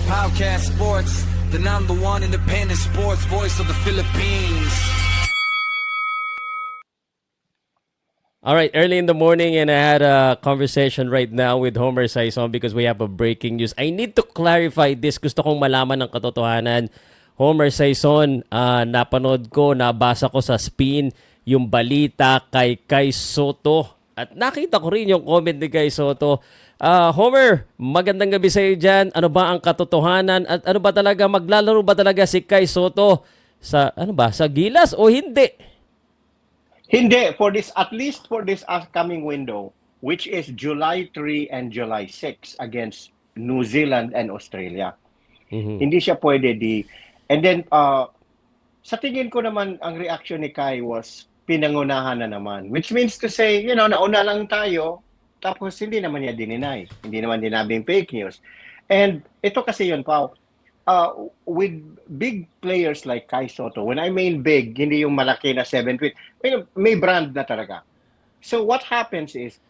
Podcast Sports, the number one independent sports voice of the Philippines. All right, early in the morning, and I had a conversation right now with Homer Saison because we have a breaking news. I need to clarify this. Gusto kong malaman ng katotohanan. Homer Saison, napanood ko, nabasa ko sa Spin yung balita kay Kai Soto. At nakita ko rin yung comment ni Kai Soto. Homer, magandang gabi sa iyo dyan. Ano ba ang katotohanan? At ano ba talaga, maglalaro ba talaga si Kai Soto sa, sa Gilas o hindi? Hindi, for this, at least for this upcoming window, which is July 3 and July 6 against New Zealand and Australia. Hindi siya pwede And then, sa tingin ko naman, ang reaction ni Kai was pinangunahan na naman. Which means to say, nauna lang tayo, tapos hindi naman niya dininay. Hindi naman dinabing fake news. And ito kasi yun, Pao. With big players like Kai Soto, when I mean big, hindi yung malaki na 7 feet, may brand na talaga. So what happens is,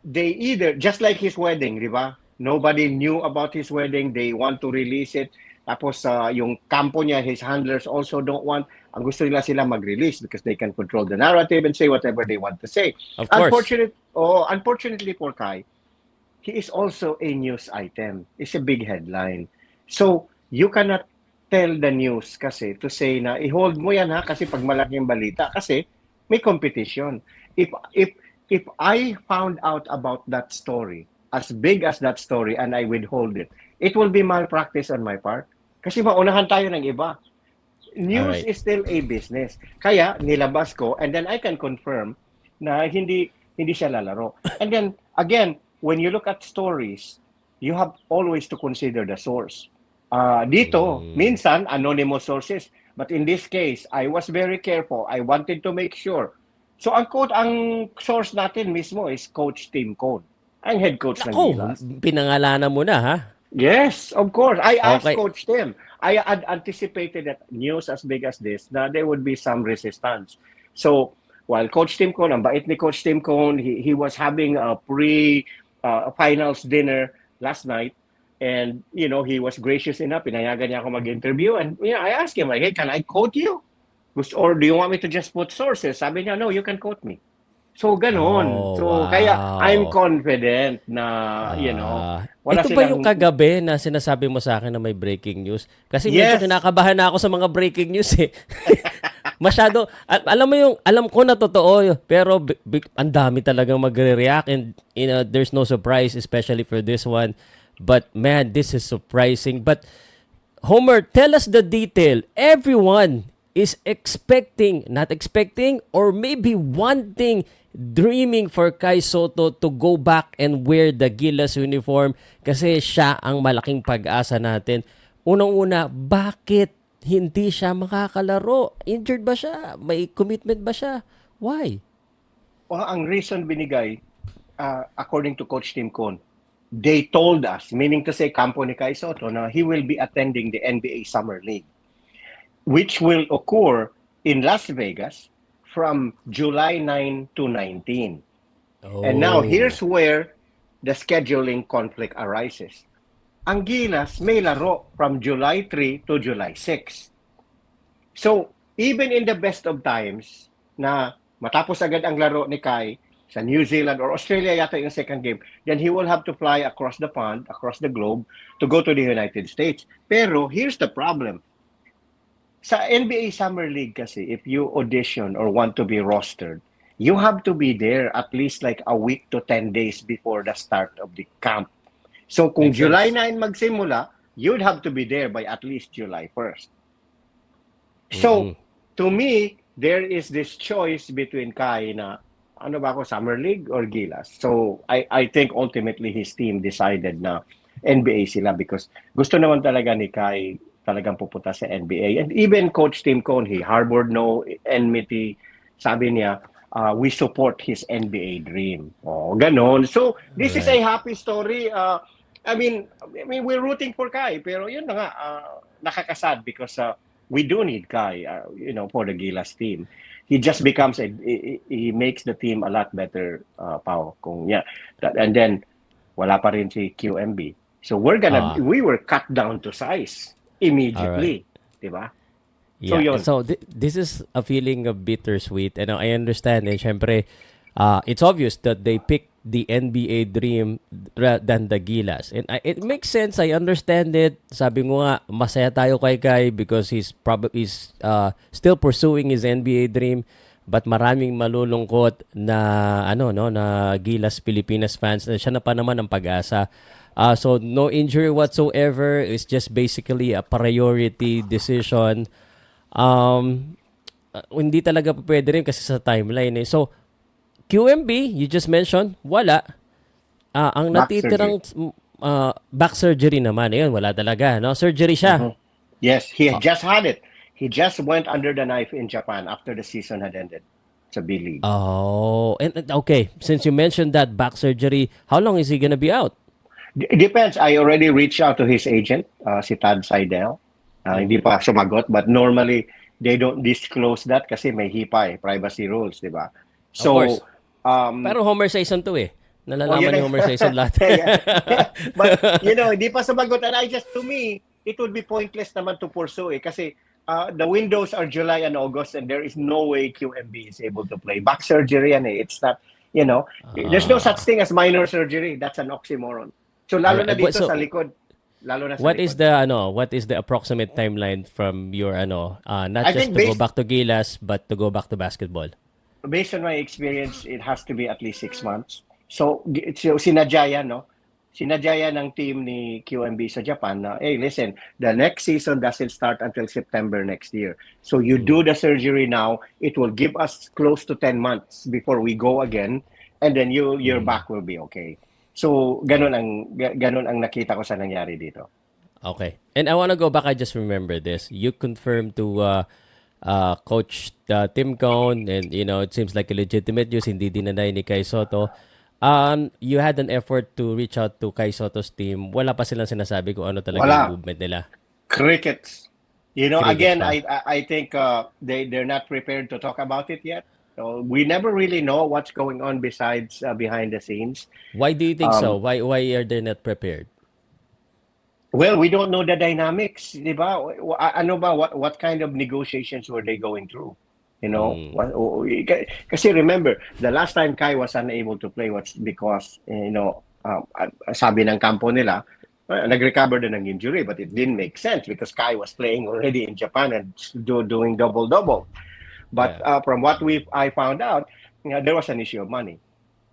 they either, just like his wedding, di ba? Nobody knew about his wedding, they want to release it. Tapos yung kampo niya, his handlers also don't want, ang gusto nila sila mag-release because they can control the narrative and say whatever they want to say. Of course. Unfortunately for Kai, he is also a news item. It's a big headline. So, you cannot tell the news kasi to say na i-hold mo yan ha kasi pag malaking balita kasi may competition. If I found out about that story, as big as that story, and I withhold it, it will be malpractice on my part. Kasi maunahan tayo ng iba. News is still a business. Kaya nilabas ko and then I can confirm na hindi siya lalaro. And then again, when you look at stories, you have always to consider the source. Dito, minsan, anonymous sources. But in this case, I was very careful. I wanted to make sure. So, ang source natin mismo is Coach Tim Cone, ang head coach ng Gilas. Pinangalanan mo na, ha? Yes, of course. I asked Okay. Coach Tim. I had anticipated that news as big as this, na there would be some resistance. So, while Coach Tim Cone, ang bait ni Coach Tim Cone, he was having a pre-finals dinner last night. And, he was gracious enough. Pinayagan niya ako mag-interview. And, I asked him, like, hey, can I quote you? Or do you want me to just put sources? Sabi niya, no, you can quote me. So, ganon. Oh, wow. Kaya, I'm confident na, wala ito ba yung kagabi na sinasabi mo sa akin na may breaking news? Kasi medyo kinakabahan na ako sa mga breaking news eh. Masyado, alam ko na totoo, pero ang dami talagang magre-react and there's no surprise, especially for this one. But man, this is surprising. But Homer, tell us the detail. Everyone is not expecting, or maybe wanting, dreaming for Kai Soto to go back and wear the Gilas uniform kasi siya ang malaking pag-asa natin. Unang-una, bakit hindi siya makakalaro? Injured ba siya? May commitment ba siya? Why? Well, ang reason binigay, according to Coach Tim Cone, they told us, meaning to say, kampo ni Kai Soto, na he will be attending the NBA Summer League, which will occur in Las Vegas from July 9 to 19. And now, here's where the scheduling conflict arises. Ang Gilas may laro from July 3 to July 6. So, even in the best of times, na matapos agad ang laro ni Kai, sa New Zealand or Australia yata yung second game, then he will have to fly across the pond, across the globe, to go to the United States. Pero here's the problem. Sa NBA Summer League kasi, if you audition or want to be rostered, you have to be there at least like a week to 10 days before the start of the camp. So kung July 9 magsimula, you'd have to be there by at least July 1st. So, to me, there is this choice between Kai na ano ba ako, Summer League or Gilas? So, I think ultimately his team decided na NBA sila because gusto naman talaga ni Kai talagang pupunta sa NBA. And even Coach Tim Cone, he harbored no enmity. Sabi niya, we support his NBA dream. Oh, ganon. So, this is a happy story. I mean, we're rooting for Kai, pero yun na nga, nakakasad because we do need Kai, for the Gilas team. He just becomes he makes the team a lot better, Pao. And then wala pa rin si QMB. So we were cut down to size immediately, di ba? So Yeah. yun. So this is a feeling of bittersweet, and I understand. And syempre, it's obvious that they picked the NBA dream than the Gilas, and it makes sense. I understand it. Sabi ko nga, masaya tayo kay Kai because he's still pursuing his NBA dream. But maraming malulungkot na na Gilas Pilipinas fans na siya na pa naman ang pag-asa. So no injury whatsoever. It's just basically a priority decision. Hindi talaga pwede rin kasi sa timeline eh. So QMB, you just mentioned, wala. Ang Back natitirang back surgery naman, ayun, wala talaga, no? Surgery siya. Yes, he had just had it. He just went under the knife in Japan after the season had ended. Sa B-League. Oh, and okay, since you mentioned that back surgery, how long is he gonna be out? It depends. I already reached out to his agent, si Tad Seidel. Hindi pa sumagot, but normally they don't disclose that kasi may HIPAA, privacy rules, di ba? So, course. Pero Homer Sison to eh. Nalalaman ni Homer Sison lahat. But, hindi pa sumagot. And to me, it would be pointless naman to pursue eh. Kasi the windows are July and August and there is no way QMB is able to play. Back surgery yan eh. It's not, there's no such thing as minor surgery. That's an oxymoron. So, lalo na dito sa likod. Lalo na sa what likod. is the approximate timeline from your not I just think to go back to Gilas but to go back to basketball? Based on my experience, it has to be at least 6 months. So sinadya ng team ni QMB sa Japan na, hey, listen, the next season doesn't start until September next year. So you do the surgery now, it will give us close to 10 months before we go again, and then your back will be okay. So ganun ang nakita ko sa nangyari dito. Okay. And I want to go back. I just remember this. You confirmed to Coach Tim Cone, and it seems like a legitimate news. Hindi dinanay ni Kai Soto. You had an effort to reach out to Kai Soto's team. Wala pa silang sinasabi kung ano talaga yung movement nila. Crickets. Crickets again, pa. I think they're not prepared to talk about it yet. So we never really know what's going on besides behind the scenes. Why do you think so? Why are they not prepared? Well, we don't know the dynamics, di ba? Ano ba, what kind of negotiations were they going through? Kasi remember, the last time Kai was unable to play was because, sabi ng kampo nila, nag-recover din ng injury, but it didn't make sense because Kai was playing already in Japan and doing double-double. But from what I found out, there was an issue of money.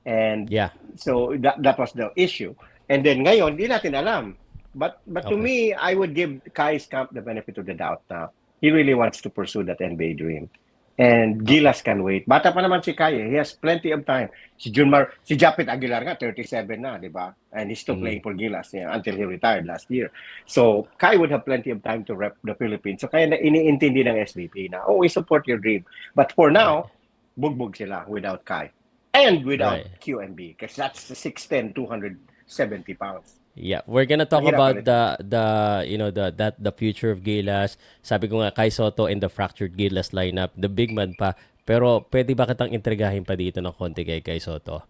And so that was the issue. And then ngayon, di natin alam. But to me, I would give Kai's camp the benefit of the doubt na he really wants to pursue that NBA dream. And Gilas can wait. Bata pa naman si Kai. He has plenty of time. Si Japit Aguilar nga, 37 na, di ba? And he's still playing for Gilas until he retired last year. So, Kai would have plenty of time to rep the Philippines. So, kaya na iniintindi ng SBP na, we support your dream. But for now, bugbog sila without Kai. And without QMB. Because that's 6'10", 270 pounds. Yeah, we're gonna talk about the future of Gilas. Sabi ko nga, Kai Soto in the fractured Gilas lineup, the big man pa. Pero pwede ba kitang intrigahin pa dito ng konti kay Kai Soto?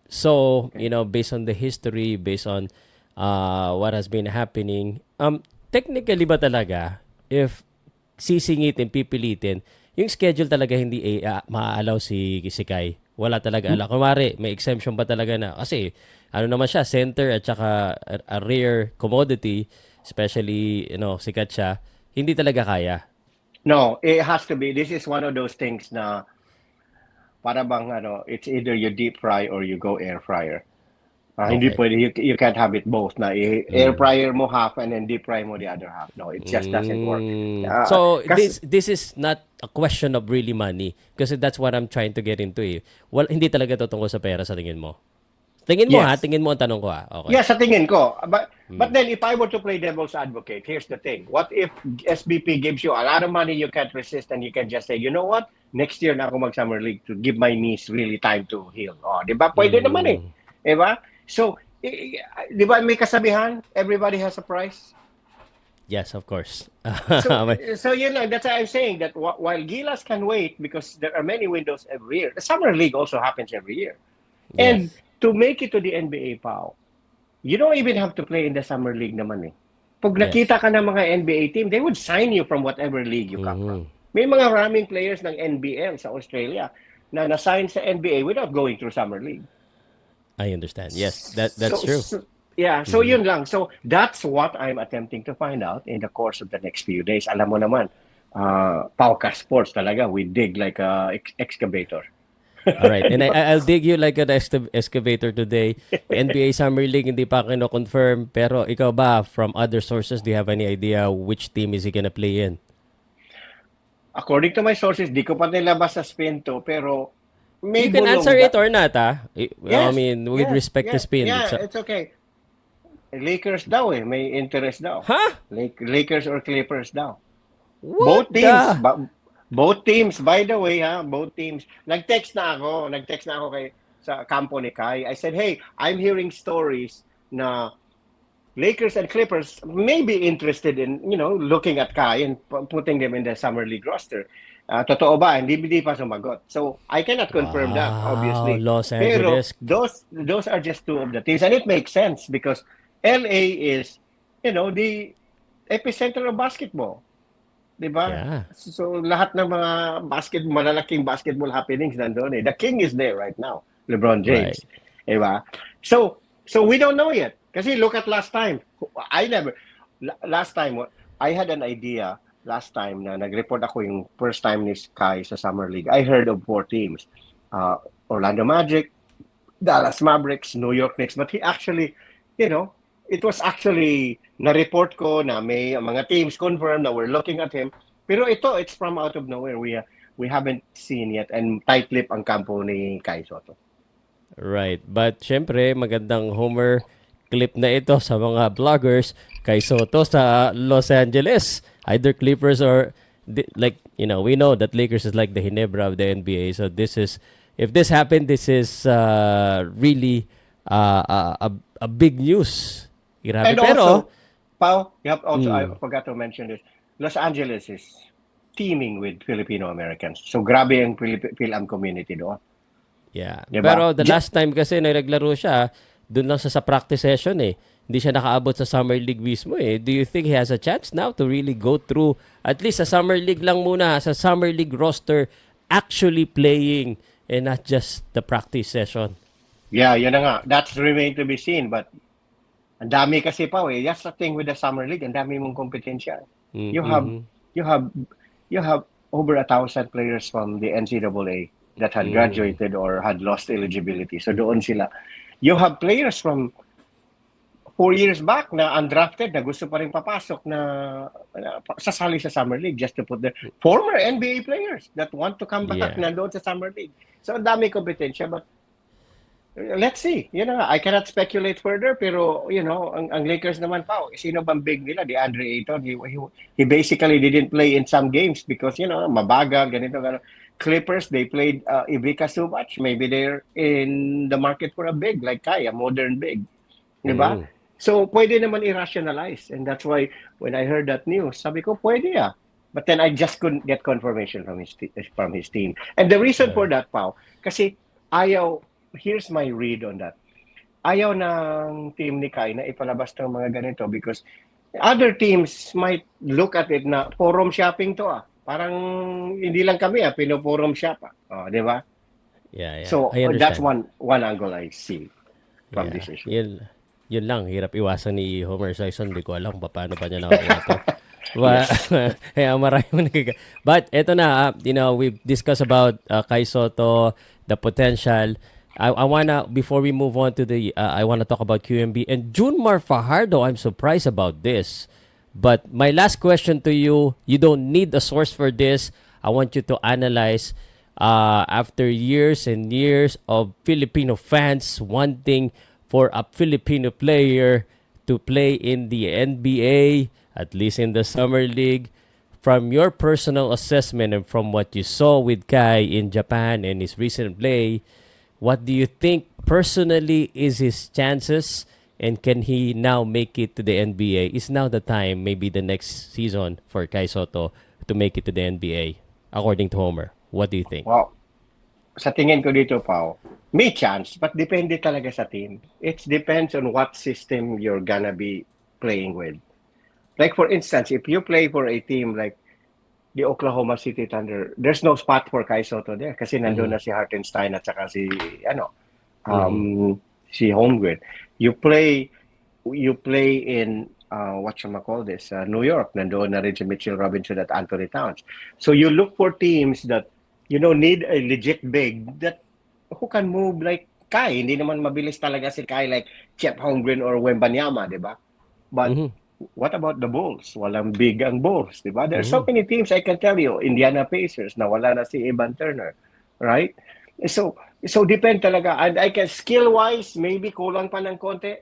So, based on the history, based on what has been happening, technically ba talaga, if sisingitin, pipilitin, yung schedule talaga hindi maa-allow si Kai? Wala talaga. Kumari, may exemption ba talaga na? Kasi, naman siya, center at saka a rare commodity, especially, sikat siya, hindi talaga kaya. No, it has to be. This is one of those things na para bang, it's either you deep fry or you go air fryer. Hindi pwede, you can't have it both. Na air fryer mo half and then deep fry mo the other half. No, it just doesn't work. So this is not a question of really money kasi that's what I'm trying to get into eh. Well, hindi talaga totoo sa pera sa tingin mo. Tingin mo tingin mo ang tanong ko Okay. Yeah, sa tingin ko. But then if I were to play devil's advocate, here's the thing. What if SBP gives you a lot of money you can't resist and you can just say, you know what? Next year na ako mag-summer league to give my knees really time to heal. Di ba? Pwede naman eh. Di ba? So, di ba may kasabihan? Everybody has a price. Yes, of course. So that's why I'm saying that while Gilas can wait because there are many windows every year, the summer league also happens every year. Yes. And to make it to the NBA, Pao, you don't even have to play in the summer league naman eh. Pag Yes. nakita ka ng mga NBA team, they would sign you from whatever league you come from. May mga maraming players ng NBL sa Australia na na-sign sa NBA without going through summer league. I understand. Yes, that's true. So yun lang. So that's what I'm attempting to find out in the course of the next few days. Alam mo naman, Pauka Sports talaga, we dig like a excavator. All right. And I'll dig you like an excavator today. The NBA Summer League, hindi pa kino-confirm. Pero ikaw ba, from other sources, do you have any idea which team is he gonna play in? According to my sources, di ko pa nilabas sa spin to, pero may You can bulong answer ba- it or not, ah. I Yes, mean, with yes, respect to yes, spin. Yeah, It's it's okay. Lakers daw eh, may interest daw. huh? Lakers or Clippers daw. What Both teams, the? both teams, by the way, both teams. Nag-text na ako kay sa kampo ni Kai. I said, "Hey, I'm hearing stories na Lakers and Clippers may be interested in, looking at Kai and putting them in the summer league roster." Totoo ba? Hindi pa sumagot. So, I cannot confirm that, Wow, obviously. Los Pero Angeles. those are just two of the teams. And it makes sense because LA is, the epicenter of basketball. Diba? Yeah. So, lahat ng mga malalaking basketball happenings nandun eh. The king is there right now, LeBron James. Diba? So we don't know yet. Kasi look at last time. Last time, I had an idea last time na nag-report ako yung first time ni Sky sa Summer League. I heard of 4 teams. Orlando Magic, Dallas Mavericks, New York Knicks. But he actually, it was actually na-report ko na may mga teams confirmed na we're looking at him. Pero it's from out of nowhere. We haven't seen yet. And tight-lip ang kampo ni Kai Soto. Right. But syempre, magandang Homer clip na ito sa mga vloggers kay Soto sa Los Angeles. Either Clippers or, we know that Lakers is like the Ginebra of the NBA. So if this happened, this is really a big news. Grabe. And Pero, also, Pao, I forgot to mention this. Los Angeles is teeming with Filipino Americans. So grabe ang Phil-Am community doon. yeah. Diba? Pero the last time kasi naglaro siya, dun lang sa practice session eh. Hindi siya nakaabot sa Summer League mismo eh. Do you think he has a chance now to really go through, at least sa Summer League lang muna, sa Summer League roster, actually playing and not just the practice session? Yeah, yun na nga. That's remain to be seen. But ang dami kasi pa eh. That's the thing with the Summer League. Ang dami mong kompetensya. You have over 1,000 players from the NCAA that had graduated or had lost eligibility. So doon sila. You have players from 4 years back na undrafted na gusto pa rin papasok na sasali sa Summer League just to put their former NBA players that want to come back na doon sa Summer League. So ang dami kompetensya but let's see. I cannot speculate further pero ang Lakers naman pa, sino bang big nila? DeAndre Ayton, he basically didn't play in some games because mabagal ganito. Clippers, they played Ivica Zubac. Maybe they're in the market for a big like Kai, a modern big. Diba? So, pwede naman i-rationalize. And that's why, when I heard that news, sabi ko, pwede But then I just couldn't get confirmation from his team. And the reason for that, Pao, kasi here's my read on that. Ayaw ng team ni Kai na ipalabas ng mga ganito because other teams might look at it na forum shopping to Parang hindi lang kami pino-forum shop di ba? Yeah. So, I understand. that's one angle I see from this issue. Yun lang, hirap iwasan ni Homer Simpson. Hindi ko alam paano pa niya nakakuha ito. Kaya marami mo But eto na, we've discussed about Kai Soto, the potential. I wanna, before we move on to I wanna talk about QMB. And Junmar Fajardo, I'm surprised about this. But my last question to you, you don't need a source for this. I want you to analyze after years and years of Filipino fans wanting for a Filipino player to play in the NBA, at least in the Summer League. From your personal assessment and from what you saw with Kai in Japan and his recent play, what do you think personally is his chances? And can he now make it to the NBA? Is now the time, maybe the next season, for Kai Soto to make it to the NBA, according to Homer? What do you think? Wow. sa tingin ko dito, Pao, may chance, but depende talaga sa team. It depends on what system you're gonna be playing with. Like for instance, if you play for a team like the Oklahoma City Thunder, there's no spot for Kai Soto there kasi nandun na si Hartenstein at saka si si Holmgren. You play in whatchamacallit, New York, nandoon na rin si Mitchell Robinson at Anthony Towns. So you look for teams that need a legit big that who can move like Kai. Hindi naman mabilis talaga si Kai like Chet Holmgren or Wembanyama, di ba? But what about the Bulls? Walang big ang Bulls, di ba? There's so many teams I can tell you. Indiana Pacers, nawala na si Evan Turner, right? So depend talaga. And I can skill-wise, maybe kulang pa ng konti.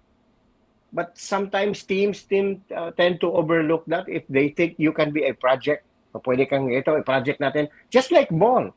But sometimes teams tend to overlook that if they think you can be a project. O pwede kang ito, project natin. Just like ball.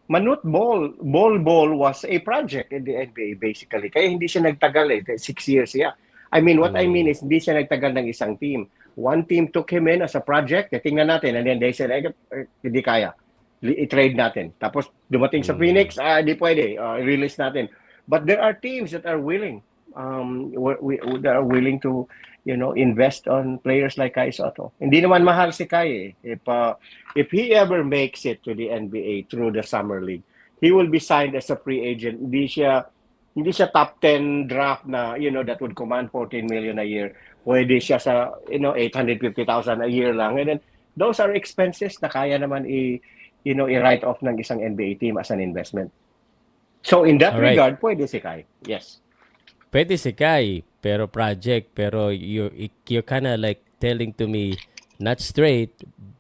Manute Ball was a project in the NBA basically. Kaya hindi siya nagtagal 6 years siya. I mean, what I mean is hindi siya nagtagal ng isang team. One team took him in as a project. Tingnan natin. And then they said, hindi kaya. I-trade natin. Tapos dumating sa Phoenix, hindi pwede. Release natin. But there are teams that are willing. That are willing to invest on players like Kai Soto. Hindi naman mahal si Kai. If he ever makes it to the NBA through the summer league, he will be signed as a free agent. Hindi siya top 10 draft na that would command 14 million a year. Pwede siya sa 850,000 a year lang. And then those are expenses na kaya naman i-write off ng isang NBA team as an investment. So in that regard, pwede si Kai. Yes. Pwede si Kai, pero project, pero you're kind of like telling to me, not straight,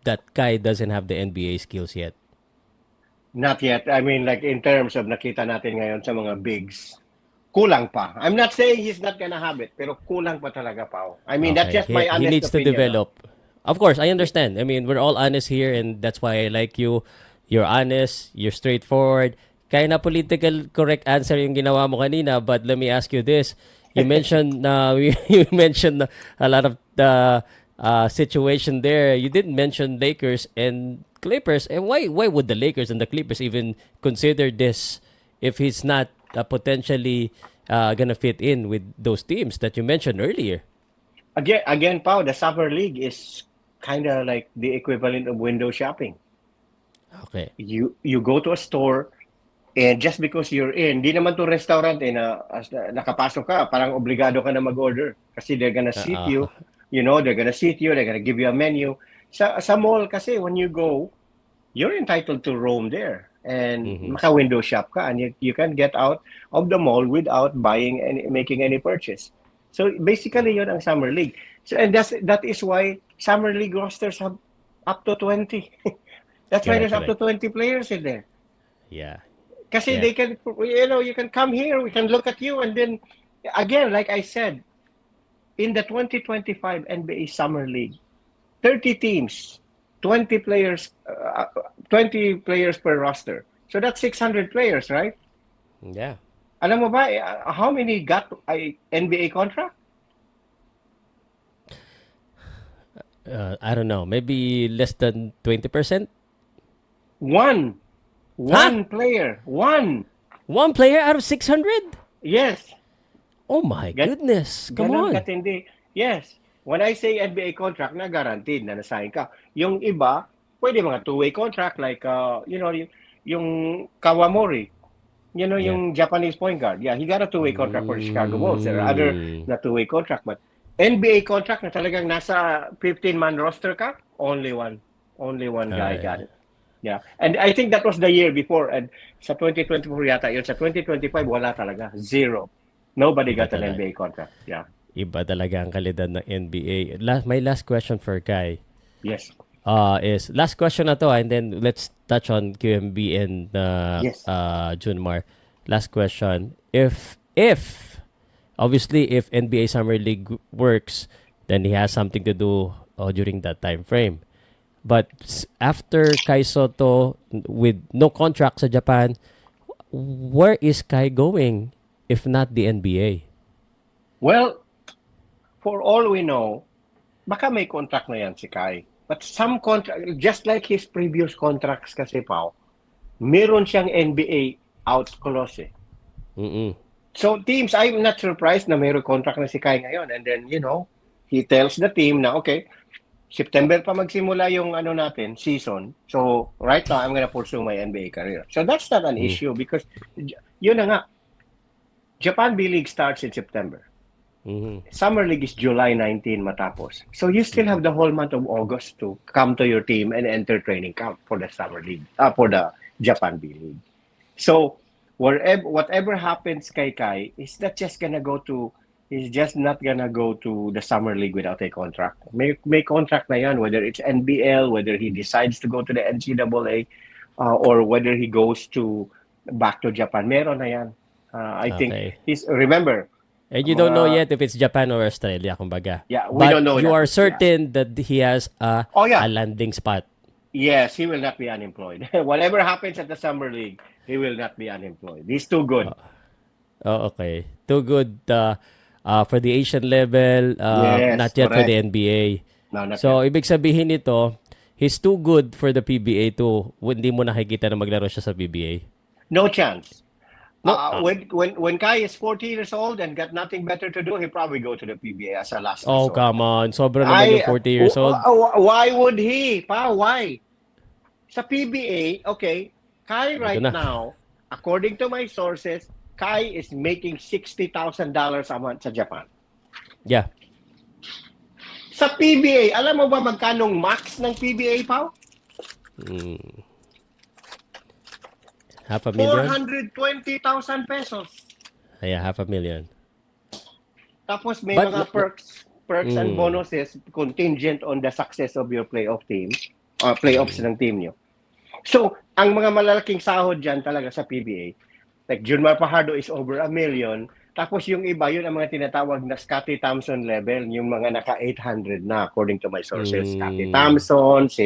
that Kai doesn't have the NBA skills yet. Not yet. I mean, like in terms of nakita natin ngayon sa mga bigs, kulang pa. I'm not saying he's not gonna have it, pero kulang pa talaga, Pao. I mean, that's just my honest opinion. He needs to develop. Of course, I understand. I mean, we're all honest here, and that's why I like you. You're honest, you're straightforward. Kaya na political correct answer yung ginawa mo kanina, but let me ask you this. You mentioned you mentioned a lot of the situation there. You didn't mention Lakers and Clippers. And why would the Lakers and the Clippers even consider this if he's not potentially gonna fit in with those teams that you mentioned earlier? Again, Pao, the summer league is kind of like the equivalent of window shopping. Okay. You go to a store. And just because you're in, di naman to restaurant na nakapasok ka, parang obligado ka na mag-order. Kasi they're gonna seat you, they're gonna give you a menu. Sa mall kasi, when you go, you're entitled to roam there. And maka-window shop ka, and you can get out of the mall without making any purchase. So basically, yun ang Summer League. So, and that is why Summer League rosters have up to 20. That's why there's up to 20 players in there. Yeah. Kasi they can, you can come here, we can look at you, and then, again, like I said, in the 2025 NBA Summer League, 30 teams, 20 players per roster. So that's 600 players, right? Yeah. Alam mo ba, how many got a NBA contract? I don't know, maybe less than 20%? One player. One player out of 600? Yes. Oh my goodness. Come on. Katindi. Yes. When I say NBA contract, na guaranteed na nasign ka. Yung iba, pwede mga two-way contract like, yung Kawamori. Yung Japanese point guard. Yeah, he got a two-way contract for the Chicago Bulls. There are other na two-way contract. But NBA contract na talagang nasa 15-man roster ka, only one guy got it. Yeah. And I think that was the year before. And sa 2024 yata yun. Sa 2025, wala talaga. Zero. Nobody got an NBA contract. Yeah. Iba talaga ang kalidad ng NBA. My last question for Kai. Yes. Is last question na to, and then let's touch on QMB and Junmar. Last question. If obviously if NBA Summer League works, then he has something to do during that time frame. But after Kai Soto with no contract sa Japan, where is Kai going if not the NBA? Well, for all we know, baka may contract na yan si Kai. But some contract, just like his previous contracts kasi, Pao, meron siyang NBA out clause eh. Mm-mm. So teams, I'm not surprised na mayroong contract na si Kai ngayon. And then, he tells the team na, okay, September pa magsimula yung natin, season. So right now, I'm gonna pursue my NBA career. So that's not an issue because yun na nga, Japan B-League starts in September. Mhm. Summer League is July 19 matapos. So you still have the whole month of August to come to your team and enter training camp for the Summer League, for the Japan B-League. So whatever happens kay Kai is not just gonna go to the Summer League without a contract. May contract na yan, whether it's NBL, whether he decides to go to the NCAA, or whether he goes back to Japan. Meron na yan. I think remember. And you don't know yet if it's Japan or Australia, kumbaga. Yeah, we don't know you that. are certain that he has a landing spot. Yes, he will not be unemployed. Whatever happens at the Summer League, he will not be unemployed. He's too good. Oh, okay. Too good for the Asian level, Yes, not yet for correct. the NBA. No, not So, yet. ibig sabihin nito, he's too good for the PBA to hindi mo nakikita na maglaro siya sa PBA. No chance. No. When Kai is 40 years old and got nothing better to do, he'll probably go to the PBA as a last Oh, resort. come on. Sobra naman yung 40 years old. Why would he? Why? Sa PBA, okay, Kai right na. now, according to my sources, Kai is making $60,000 a month sa Japan. Yeah. Sa PBA, alam mo ba magkanong max ng PBA, Pao? $500,000? 420,000 pesos. Yeah, $500,000. Tapos may But- mga perks and bonuses contingent on the success of your playoff team, playoffs ng team nyo. So, ang mga malalaking sahod dyan talaga sa PBA, like Junmar Fajardo is over $1 million, tapos yung iba, yun ang mga tinatawag na Scottie Thompson level, yung mga naka 800 na according to my sources. Scottie Thompson, si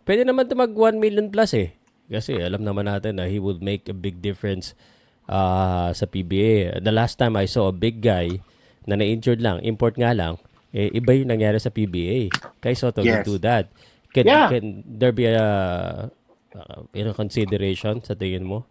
Pwede naman ito mag 1 million plus eh. Kasi alam naman natin na he would make a big difference sa PBA. The last time I saw a big guy na na-injured lang, import nga lang, iba yung nangyari sa PBA. Kai Soto would do that. Can there be a consideration sa tingin mo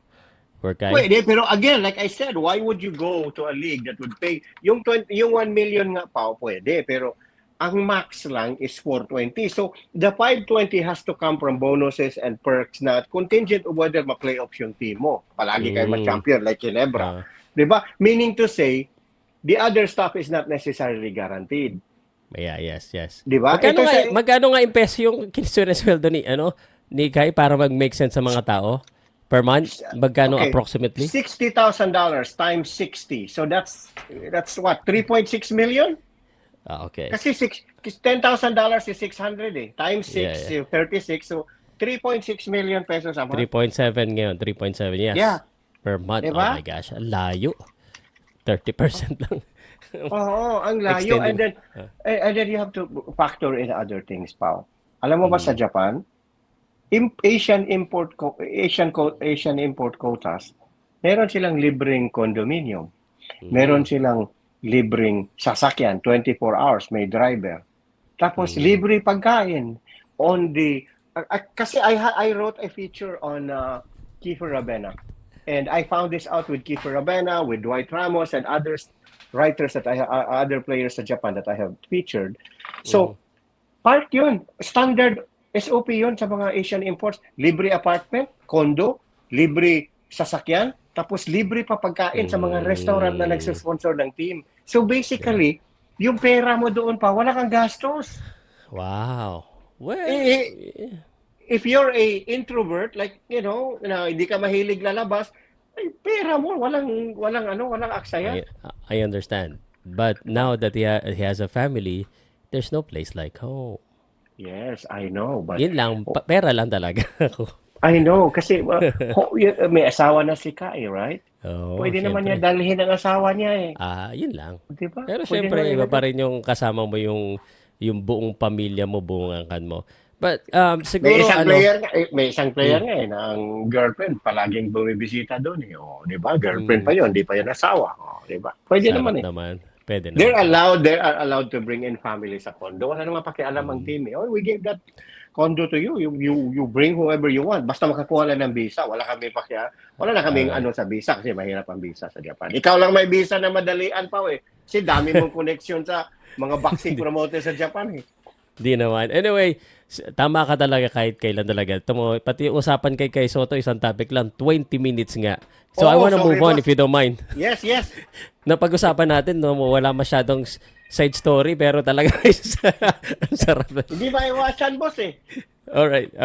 for Kai? Pwede, pero again, like I said, why would you go to a league that would pay yung 1 million nga pa, pwede, pero ang max lang is 420. So, the 520 has to come from bonuses and perks na contingent of whether ma-playoffs yung team mo. Palagi kayo ma-champion like Ginebra. Diba? Meaning to say, the other stuff is not necessarily guaranteed. Yeah, yes. Diba? Magkano nga impes yung kinisweldo ni Kai para mag-make sense sa mga tao? Per month? Magkano approximately? $60,000 times 60. So, that's what? 3.6 million? Okay. Kasi $10,000 is 600 eh. Times 6, 36. So, 3.6 million pesos a month. 3.7 ngayon. 3.7, yes. Yeah. Per month. Diba? Oh my gosh. Ang layo. 30% lang. Oo, ang layo. And then you have to factor in other things, Pao. Alam mo ba sa Japan, Asian import quotas, meron silang libreng condominium. Meron silang libreng sasakyan, 24 hours, may driver. Tapos libre pagkain on the kasi I wrote a feature on Kiefer Rabena. And I found this out with Kiefer Rabena, with Dwight Ramos and others writers other players sa Japan that I have featured. So part 'yun, standard SOP 'yun sa mga Asian imports, libre apartment, condo, libre sasakyan, tapos libre pa pagkain sa mga restaurant na nagsusponsor ng team. So basically, yung pera mo doon pa, wala kang gastos. Wow. Well, If you're a introvert, like, hindi ka mahilig lalabas, ay, pera mo, walang aksaya. I understand. But now that he has a family, there's no place like home. Yes, I know. But Yun lang, pera lang talaga ako. I know, kasi may asawa na si Kai, right? Oh, Pwede naman niya syempre. dalhin ang asawa niya eh. Yun lang. Diba? Pero Pwede syempre, naman iba niya- pa rin yung kasama mo yung buong pamilya mo, buong angkan mo. But siguro May isang player nga na ang girlfriend palaging bumibisita doon eh. Oh, 'di ba? Girlfriend pa 'yon, di pa 'yan asawa. Oh, 'di ba? Pwede sarap naman eh. naman. Pwede naman. They are allowed to bring in family sa condo. Wala namang pakialam ang team eh. Oh, we gave that condo to you. You bring whoever you want. Basta makakuha lang ng visa. Wala na kaming sa visa kasi mahirap ang visa sa Japan. Ikaw lang may visa na madalian pa eh. Kasi dami mong connection sa mga boxing promoter sa Japan eh. Di naman. Anyway, tama ka talaga kahit kailan talaga. Pati yung usapan kay Soto, isang topic lang, 20 minutes nga. So I wanna move on if you don't mind. Yes. Napag-usapan natin, no, wala masyadong side story, pero talaga ang sarap. Hindi maiwasan, boss eh. Alright.